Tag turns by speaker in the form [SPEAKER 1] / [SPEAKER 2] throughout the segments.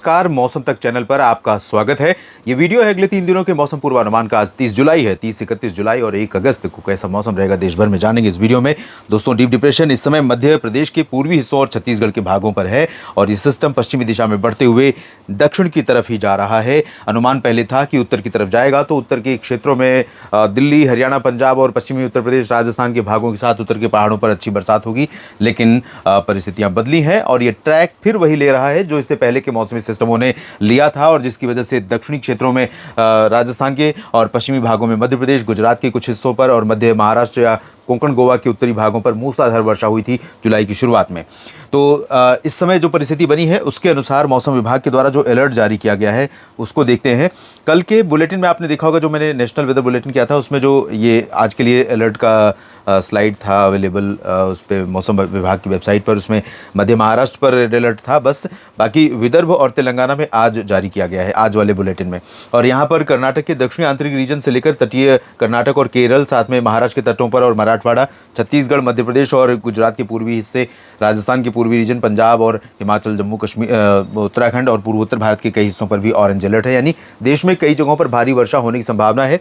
[SPEAKER 1] नमस्कार, मौसम तक चैनल पर आपका स्वागत है। ये वीडियो है अगले 3 दिनों के मौसम पूर्वानुमान का। आज 30 जुलाई है। 30, 31 जुलाई और 1 अगस्त को कैसा मौसम रहेगा देश भर में जानेंगे इस वीडियो में। दोस्तों, डीप डिप्रेशन इस समय मध्य प्रदेश के पूर्वी हिस्सों और छत्तीसगढ़ के भागों पर है और ये सिस्टम पश्चिमी दिशा में बढ़ते हुए दक्षिण की तरफ ही जा रहा है। अनुमान पहले था कि उत्तर की तरफ जाएगा, तो उत्तर के क्षेत्रों में दिल्ली, हरियाणा, पंजाब और पश्चिमी उत्तर प्रदेश, राजस्थान के भागों के साथ उत्तर के पहाड़ों पर अच्छी बरसात होगी। लेकिन परिस्थितियां बदली हैं और ये ट्रैक फिर वही ले रहा है जो इससे पहले के मौसमी सिस्टमों ने लिया था और जिसकी वजह से दक्षिणी क्षेत्रों में राजस्थान के और पश्चिमी भागों में मध्य प्रदेश, गुजरात के कुछ हिस्सों पर और मध्य महाराष्ट्र या कोंकण गोवा के उत्तरी भागों पर मूसलाधार वर्षा हुई थी जुलाई की शुरुआत में। तो इस समय जो परिस्थिति बनी है उसके अनुसार मौसम विभाग के द्वारा जो अलर्ट जारी किया गया है उसको देखते हैं। कल के बुलेटिन में आपने देखा होगा, जो मैंने नेशनल वेदर बुलेटिन किया था उसमें जो ये आज के लिए अलर्ट का स्लाइड था अवेलेबल उस पर मौसम विभाग की वेबसाइट पर, उसमें मध्य महाराष्ट्र पर रेड अलर्ट था बस। बाकी विदर्भ और तेलंगाना में आज जारी किया गया है, आज वाले बुलेटिन में। और यहाँ पर कर्नाटक के दक्षिणी आंतरिक रीजन से लेकर तटीय कर्नाटक और केरल, साथ में महाराष्ट्र के तटों पर और मराठवाड़ा, छत्तीसगढ़, मध्य प्रदेश और गुजरात के पूर्वी हिस्से, राजस्थान के पूर्वी रीजन, पंजाब और हिमाचल, जम्मू कश्मीर, उत्तराखंड और पूर्वोत्तर भारत के कई हिस्सों पर भी ऑरेंज अलर्ट है। यानी देश में कई जगहों पर भारी वर्षा होने की संभावना है।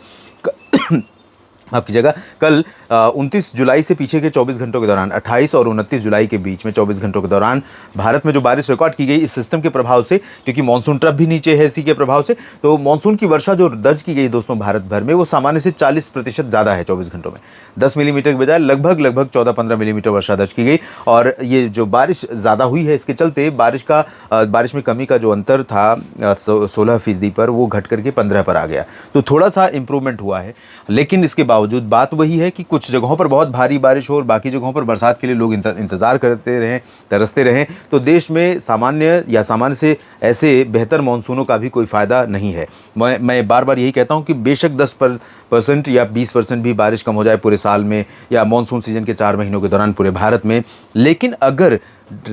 [SPEAKER 1] आपकी जगह कल 29 जुलाई से पीछे के 24 घंटों के दौरान 28 और 29 जुलाई के बीच में 24 घंटों के दौरान भारत में जो बारिश रिकॉर्ड की गई इस सिस्टम के प्रभाव से, क्योंकि मानसून ट्रफ भी नीचे है इसी के प्रभाव से, तो मानसून की वर्षा जो दर्ज की गई दोस्तों भारत भर में वो सामान्य से 40% ज़्यादा है। 24 घंटों में 10 मिलीमीटर के बजाय लगभग 14-15 मिलीमीटर वर्षा दर्ज की गई। और ये जो बारिश ज़्यादा हुई है इसके चलते बारिश में कमी का जो अंतर था 16% पर, वो घट करके 15 पर आ गया। तो थोड़ा सा इंप्रूवमेंट हुआ है, लेकिन इसके बावजूद बात वही है कि कुछ जगहों पर बहुत भारी बारिश हो और बाकी जगहों पर बरसात के लिए लोग इंतजार करते रहें, तरसते रहें, तो देश में सामान्य से ऐसे बेहतर मानसूनों का भी कोई फ़ायदा नहीं है। मैं बार बार यही कहता हूं कि बेशक 10% या 20% भी बारिश कम हो जाए पूरे साल में या मानसून सीजन के 4 महीनों के दौरान पूरे भारत में, लेकिन अगर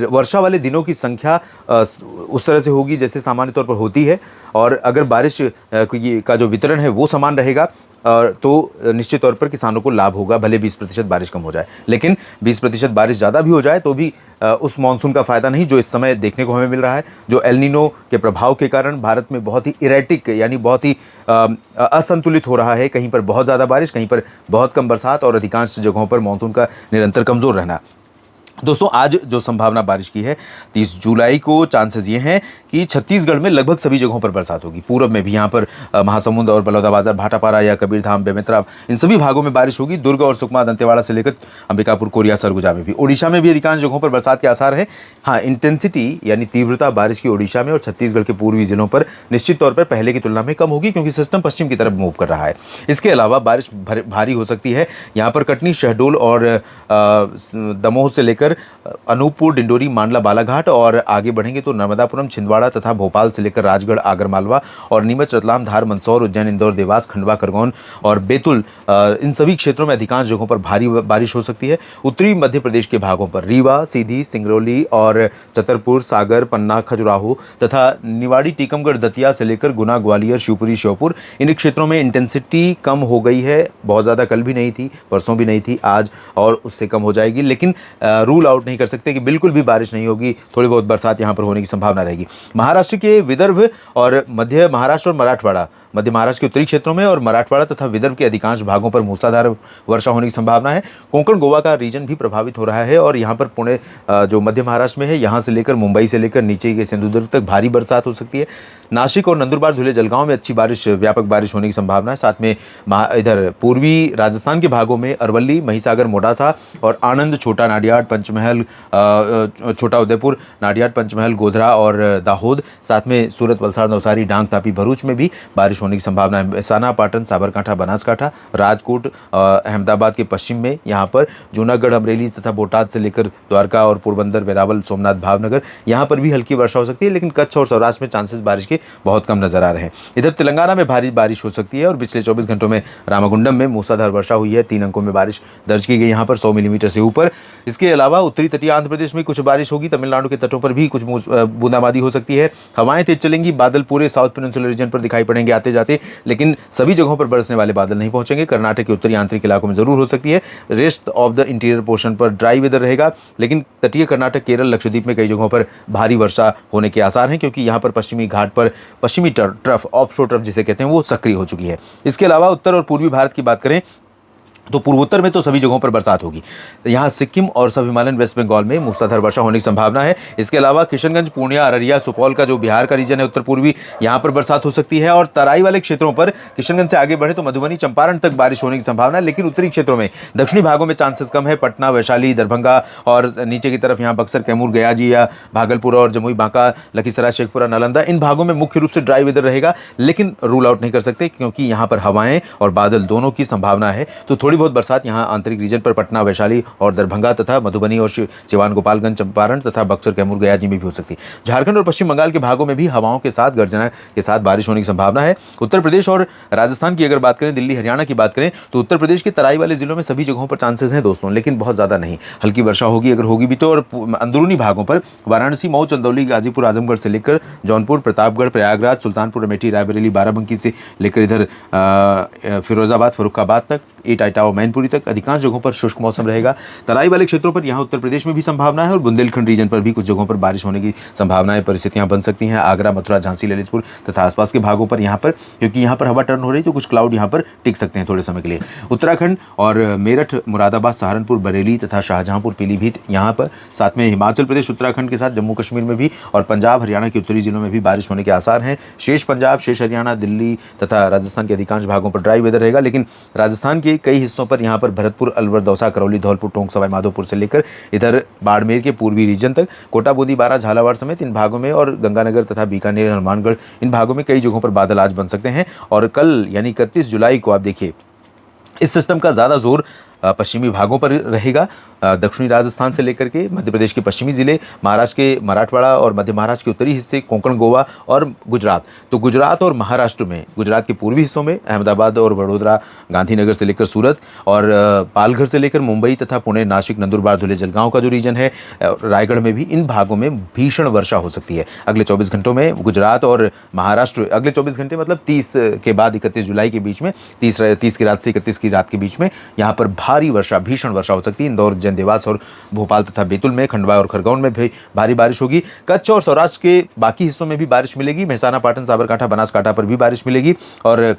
[SPEAKER 1] वर्षा वाले दिनों की संख्या उस तरह से होगी जैसे सामान्य तौर पर होती है और अगर बारिश का जो वितरण है वो समान रहेगा तो निश्चित तौर पर किसानों को लाभ होगा, भले 20% बारिश कम हो जाए। लेकिन 20% बारिश ज़्यादा भी हो जाए तो भी उस मानसून का फ़ायदा नहीं जो इस समय देखने को हमें मिल रहा है, जो एल नीनो के प्रभाव के कारण भारत में बहुत ही इरेटिक यानी बहुत ही असंतुलित हो रहा है। कहीं पर बहुत ज़्यादा बारिश, कहीं पर बहुत कम बरसात और अधिकांश जगहों पर मानसून का निरंतर कमज़ोर रहना। दोस्तों, आज जो संभावना बारिश की है 30 जुलाई को, चांसेस ये हैं कि छत्तीसगढ़ में लगभग सभी जगहों पर बरसात होगी। पूरब में भी यहाँ पर महासमुंद और बलौदाबाजार, भाटापारा या कबीरधाम, बेमेतरा, इन सभी भागों में बारिश होगी। दुर्ग और सुकमा, दंतेवाड़ा से लेकर अंबिकापुर, कोरिया, सरगुजा में भी। ओडिशा में भी अधिकांश जगहों पर बरसात के आसार हैं। हाँ, इंटेंसिटी यानी तीव्रता बारिश की ओडिशा में और छत्तीसगढ़ के पूर्वी जिलों पर निश्चित तौर पर पहले की तुलना में कम होगी, क्योंकि सिस्टम पश्चिम की तरफ मूव कर रहा है। इसके अलावा बारिश भारी हो सकती है यहाँ पर कटनी, शहडोल और दमोह से लेकर अनूपपुर, डिंडोरी, मांडला, बालाघाट और आगे बढ़ेंगे तो नर्मदापुरम, छिंदवाड़ा तथा भोपाल से लेकर राजगढ़, आगरमालवा और नीमच, रतलाम, धार, मंदसौर, उज्जैन, इंदौर, देवास, खंडवा, खरगोन और बैतूल, इन सभी क्षेत्रों में अधिकांश जगहों पर भारी बारिश हो सकती है। उत्तरी मध्य प्रदेश के भागों पर रीवा, सीधी, सिंगरौली और छतरपुर, सागर, पन्ना, खजुराहो तथा निवाड़ी, टीकमगढ़, दतिया से लेकर गुना, ग्वालियर, शिवपुरी, श्योपुर, इन क्षेत्रों में इंटेंसिटी कम हो गई है। बहुत ज़्यादा कल भी नहीं थी, परसों भी नहीं थी, आज और उससे कम हो जाएगी। लेकिन रूल आउट नहीं कर सकते कि बिल्कुल भी बारिश नहीं होगी, थोड़ी बहुत बरसात यहां पर होने की संभावना रहेगी। महाराष्ट्र के विदर्भ और मध्य महाराष्ट्र और मराठवाड़ा, मध्य महाराष्ट्र के उत्तरी क्षेत्रों में और मराठवाड़ा तथा विदर्भ के अधिकांश भागों पर मूसलाधार वर्षा होने की संभावना है। कोंकण गोवा का रीजन भी प्रभावित हो रहा है और यहाँ पर पुणे जो मध्य महाराष्ट्र में है, यहाँ से लेकर मुंबई से लेकर नीचे के सिंधुदुर्ग तक भारी बरसात हो सकती है। नासिक और नंदुरबार, धुले, जलगांव में अच्छी बारिश, व्यापक बारिश होने की संभावना है। साथ में इधर पूर्वी राजस्थान के भागों में अरवली, महिसागर, मोडासा और आनंद, छोटा नाडियाड, पंचमहल, छोटा उदयपुर, नाडियाड, पंचमहल, गोधरा और दाहोद, साथ में सूरत, वलसाड़, नवसारी, डांग, तापी, भरूच में भी बारिश होने की संभावना है। महसाना, पाटन, साबरकांठा, बनासकांठा, राजकोट, अहमदाबाद के पश्चिम में, यहाँ पर जूनागढ़, अमरेली तथा बोटाद से लेकर द्वारका और पोरबंदर, वेरावल, सोमनाथ, भावनगर, यहाँ पर भी हल्की वर्षा हो सकती है। लेकिन कच्छ और सौराष्ट्र में चांसेस बारिश के देखे बहुत कम नजर आ रहे हैं। इधर तेलंगाना में भारी बारिश हो सकती है और पिछले 24 घंटों में रामागुंडम में मूसलाधार वर्षा हुई है। 3 अंकों में बारिश दर्ज की गई यहाँ पर 100 मिलीमीटर से ऊपर। इसके अलावा उत्तरी तटीय आंध्र प्रदेश में कुछ बारिश होगी। तमिलनाडु के तटों पर भी कुछ बूंदाबांदी हो सकती है। हवाएं तेज चलेंगी। बादल पूरे साउथ पेनिनसुलर रीजन पर दिखाई पड़ेंगे आते जाते, लेकिन सभी जगहों पर बरसने वाले बादल नहीं पहुंचेंगे। कर्नाटक के उत्तरी आंतरिक इलाकों में जरूर हो सकती है। Rest of the interior portion पर ड्राई वेदर रहेगा, लेकिन तटीय कर्नाटक, केरल, लक्षद्वीप में कई जगहों पर भारी वर्षा होने के आसार हैं, क्योंकि यहाँ पर पश्चिमी घाट पर पश्चिमी ट्रफ, ऑफशोर ट्रफ जिसे कहते हैं, वो सक्रिय हो चुकी है। इसके अलावा उत्तर और पूर्वी भारत की बात करें तो पूर्वोत्तर में तो सभी जगहों पर बरसात होगी। यहाँ सिक्किम और सब हिमालयन वेस्ट बंगाल में मूसलाधार वर्षा होने की संभावना है। इसके अलावा किशनगंज, पूर्णिया, अररिया, सुपौल का जो बिहार का रीजन है उत्तर पूर्वी, यहाँ पर बरसात हो सकती है। और तराई वाले क्षेत्रों पर किशनगंज से आगे बढ़े तो मधुबनी, चंपारण तक बारिश होने की संभावना है, लेकिन उत्तरी क्षेत्रों में, दक्षिणी भागों में चांसेस कम है। पटना, वैशाली, दरभंगा और नीचे की तरफ यहाँ बक्सर, कैमूर, गयाजी या भागलपुर और जमुई, बांका, लखीसराय, शेखपुरा, नालंदा, इन भागों में मुख्य रूप से ड्राई वेदर रहेगा, लेकिन रूल आउट नहीं कर सकते क्योंकि यहाँ पर हवाएं और बादल दोनों की संभावना है। तो थोड़ी बहुत बरसात यहाँ आंतरिक रीजन पर पटना, वैशाली और दरभंगा तथा मधुबनी और सिवान, गोपालगंज, चंपारण तथा बक्सर, कैमूर, गयाजी में भी हो सकती है। झारखंड और पश्चिम बंगाल के भागों में भी हवाओं के साथ गर्जना के साथ बारिश होने की संभावना है। उत्तर प्रदेश और राजस्थान की अगर बात करें, दिल्ली, हरियाणा की बात करें तो उत्तर प्रदेश के तराई वाले जिलों में सभी जगहों पर चांसेस हैं दोस्तों, लेकिन बहुत ज्यादा नहीं। हल्की वर्षा होगी अगर होगी भी तो, और अंदरूनी भागों पर वाराणसी, मऊ, चंदौली, गाजीपुर, आजमगढ़ से लेकर जौनपुर, प्रतापगढ़, प्रयागराज, सुल्तानपुर, अमेठी, रायबरेली, बाराबंकी से लेकर इधर फिरोजाबाद, फर्रुखाबाद तक, इटावा और मैनपुरी तक अधिकांश जगहों पर शुष्क मौसम रहेगा। तराई वाले क्षेत्रों पर यहाँ उत्तर प्रदेश में भी संभावना है और बुंदेलखंड रीजन पर भी कुछ जगहों पर बारिश होने की संभावनाएं, परिस्थितियां बन सकती हैं। आगरा, मथुरा, झांसी, ललितपुर तथा आसपास के भागों पर यहाँ पर, क्योंकि यहाँ पर हवा टर्न हो रही है तो कुछ क्लाउड यहाँ पर टिक सकते हैं थोड़े समय के लिए। उत्तराखंड और मेरठ, मुरादाबाद, सहारनपुर, बरेली तथा शाहजहांपुर, पीलीभीत यहाँ पर, साथ में हिमाचल प्रदेश, उत्तराखंड के साथ जम्मू कश्मीर में भी और पंजाब, हरियाणा के उत्तरी जिलों में भी बारिश होने के आसार हैं। शेष पंजाब, शेष हरियाणा, दिल्ली तथा राजस्थान के अधिकांश भागों पर ड्राई वेदर रहेगा, लेकिन राजस्थान के कई हिस्सों पर यहाँ पर भरतपुर, अलवर, दौसा, करौली, धौलपुर, टोंक, सवाई माधोपुर से लेकर इधर बाड़मेर के पूर्वी रीजन तक, कोटा, बूंदी, बारां, झालावाड़ समेत इन भागों में और गंगानगर तथा बीकानेर, हनुमानगढ़, इन भागों में कई जगहों पर बादल आज बन सकते हैं। और कल यानी 31 जुलाई को आप देखिए इस सिस्टम का ज़्यादा जोर पश्चिमी भागों पर रहेगा। दक्षिणी राजस्थान से लेकर के मध्य प्रदेश के पश्चिमी जिले, महाराष्ट्र के मराठवाड़ा और मध्य महाराष्ट्र के उत्तरी हिस्से, कोंकण, गोवा और गुजरात। तो गुजरात और महाराष्ट्र में, गुजरात के पूर्वी हिस्सों में अहमदाबाद और वडोदरा, गांधीनगर से लेकर सूरत और पालघर से लेकर मुंबई तथा पुणे, नासिक, नंदुरबार, धुले, जलगांव का जो रीजन है, रायगढ़ में भी इन भागों में भीषण वर्षा हो सकती है अगले 24 घंटों में। गुजरात और महाराष्ट्र अगले 24 घंटे मतलब 30 के बाद 31 जुलाई के बीच में, 30 की रात से 31 की रात के बीच में यहाँ पर भारी वर्षा, भीषण वर्षा हो सकती है। इंदौर, देवास और भोपाल तथा बैतूल में, खंडवा और खरगोन में भी भारी बारिश होगी। कच्छ और सौराष्ट्र के बाकी हिस्सों में भी बारिश मिलेगी। मेहसाना, पाटन, साबरकांठा, बनासकांठा पर भी बारिश मिलेगी और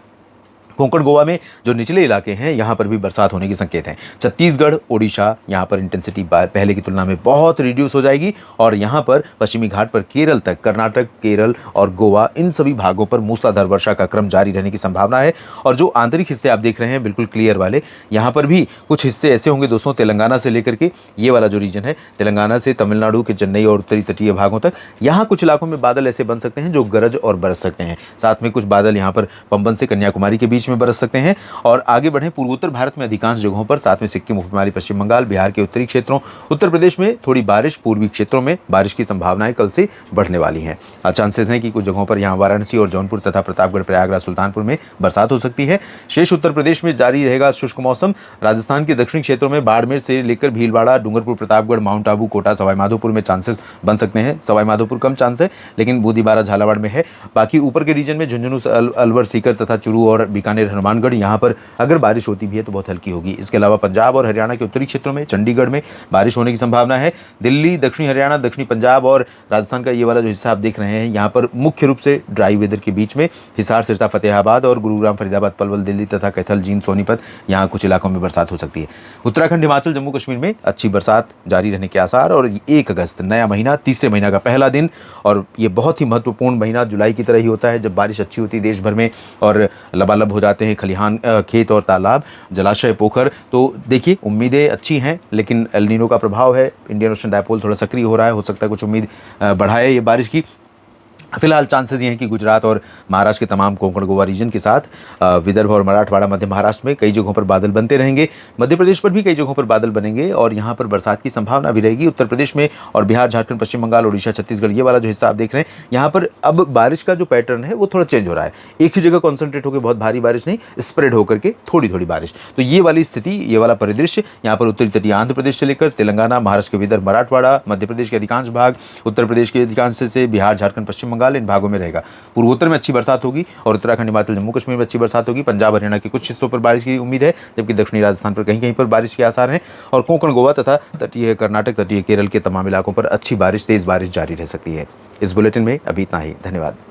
[SPEAKER 1] कोंकण, गोवा में जो निचले इलाके हैं यहाँ पर भी बरसात होने के संकेत हैं। छत्तीसगढ़, ओडिशा, यहाँ पर इंटेंसिटी पहले की तुलना में बहुत रिड्यूस हो जाएगी और यहाँ पर पश्चिमी घाट पर केरल तक, कर्नाटक, केरल और गोवा, इन सभी भागों पर मूसलाधार वर्षा का क्रम जारी रहने की संभावना है। और जो आंतरिक हिस्से आप देख रहे हैं बिल्कुल क्लियर वाले, यहाँ पर भी कुछ हिस्से ऐसे होंगे दोस्तों, तेलंगाना से लेकर के ये वाला जो रीजन है, तेलंगाना से तमिलनाडु के चेन्नई और उत्तरी तटीय भागों तक, यहाँ कुछ इलाकों में बादल ऐसे बन सकते हैं जो गरज और बरस सकते हैं। साथ में कुछ बादल यहाँ पर पंबन से कन्याकुमारी के बीच में बरस सकते हैं। और आगे बढ़ें, पूर्वोत्तर भारत में अधिकांश जगहों पर, साथ में सिक्किम, उपहिमालय, पश्चिम बंगाल, बिहार के उत्तरी क्षेत्रों, उत्तर प्रदेश में थोड़ी बारिश, पूर्वी क्षेत्रों में बारिश की संभावनाएं कल से बढ़ने वाली हैं। चांसेस हैं कि कुछ जगहों पर यहाँ वाराणसी और जौनपुर तथा प्रतापगढ़, प्रयागराज, सुल्तानपुर में बरसात हो सकती है। शेष उत्तर प्रदेश में जारी रहेगा शुष्क मौसम। राजस्थान के दक्षिणी क्षेत्रों में बाड़मेर से लेकर भीलवाड़ा, डूंगरपुर, प्रतापगढ़, माउंट आबू, कोटा, सवाई माधोपुर में चांसेस बन सकते हैं। सवाई माधोपुर कम चांस है, लेकिन बूंदी, बारां, झालावाड़ में है। बाकी ऊपर के रीजन में झुंझुनू, अलवर, सीकर तथा चूरू और बीकानेर, हनुमानगढ़, यहाँ पर अगर बारिश होती भी है तो बहुत हल्की होगी। इसके अलावा पंजाब और हरियाणा के उत्तरी क्षेत्रों में, चंडीगढ़ में बारिश होने की संभावना है। दिल्ली, दक्षिणी हरियाणा, दक्षिणी पंजाब और राजस्थान का ये वाला जो हिस्सा आप देख रहे हैं, यहाँ पर मुख्य रूप से ड्राई वेदर के बीच में हिसार, सिरसा, फतेहाबाद और गुरुग्राम, फरीदाबाद, पलवल, दिल्ली तथा कैथल, जींद, सोनीपत, यहाँ कुछ इलाकों में बरसात हो सकती है। उत्तराखंड, हिमाचल, जम्मू कश्मीर में अच्छी बरसात जारी रहने के आसार। और 1 अगस्त नया महीना, तीसरे महीना का पहला दिन, और ये बहुत ही महत्वपूर्ण महीना जुलाई की तरह ही होता है, जब बारिश अच्छी होती है देश भर में और लबालब हो जाते हैं खलिहान, खेत और तालाब, जलाशय, पोखर। तो देखिए उम्मीदें अच्छी हैं, लेकिन एल नीनो का प्रभाव है, इंडियन ओशन डायपोल थोड़ा सक्रिय हो रहा है, हो सकता है कुछ उम्मीद बढ़ाए ये बारिश की। फिलहाल चांसेस ये हैं कि गुजरात और महाराष्ट्र के तमाम कोंकण गोवा रीजन के साथ विदर्भ और मराठवाड़ा मध्य महाराष्ट्र में कई जगहों पर बादल बनते रहेंगे। मध्य प्रदेश पर भी कई जगहों पर बादल बनेंगे और यहाँ पर बरसात की संभावना भी रहेगी। उत्तर प्रदेश में और बिहार, झारखंड, पश्चिम बंगाल, उड़ीसा, छत्तीसगढ़, ये वाला जो हिस्सा आप देख रहे हैं, यहाँ पर अब बारिश का जो पैटर्न है वो थोड़ा चेंज हो रहा है। एक ही जगह कॉन्सेंट्रेट होकर बहुत भारी बारिश नहीं, स्प्रेड होकर के थोड़ी थोड़ी बारिश। तो ये वाली स्थिति, ये वाला परिदृश्य यहाँ पर उत्तरी तटीय आंध्र प्रदेश से लेकर तेलंगाना, महाराष्ट्र के विदर्भ, मराठवाड़ा, मध्य प्रदेश के अधिकांश भाग, उत्तर प्रदेश के अधिकांश से बिहार, झारखंड, पश्चिम बंगाल, इन भागों में रहेगा। पूर्वोत्तर में अच्छी बरसात होगी और उत्तराखंड, हिमाचल, जम्मू कश्मीर में अच्छी बरसात होगी। पंजाब, हरियाणा के कुछ हिस्सों पर बारिश की उम्मीद है, जबकि दक्षिणी राजस्थान पर कहीं कहीं पर बारिश के आसार हैं और कोंकण गोवा तथा तटीय कर्नाटक, तटीय केरल के तमाम इलाकों पर अच्छी बारिश, तेज बारिश जारी रह सकती है। इस बुलेटिन में अभी इतना ही। धन्यवाद।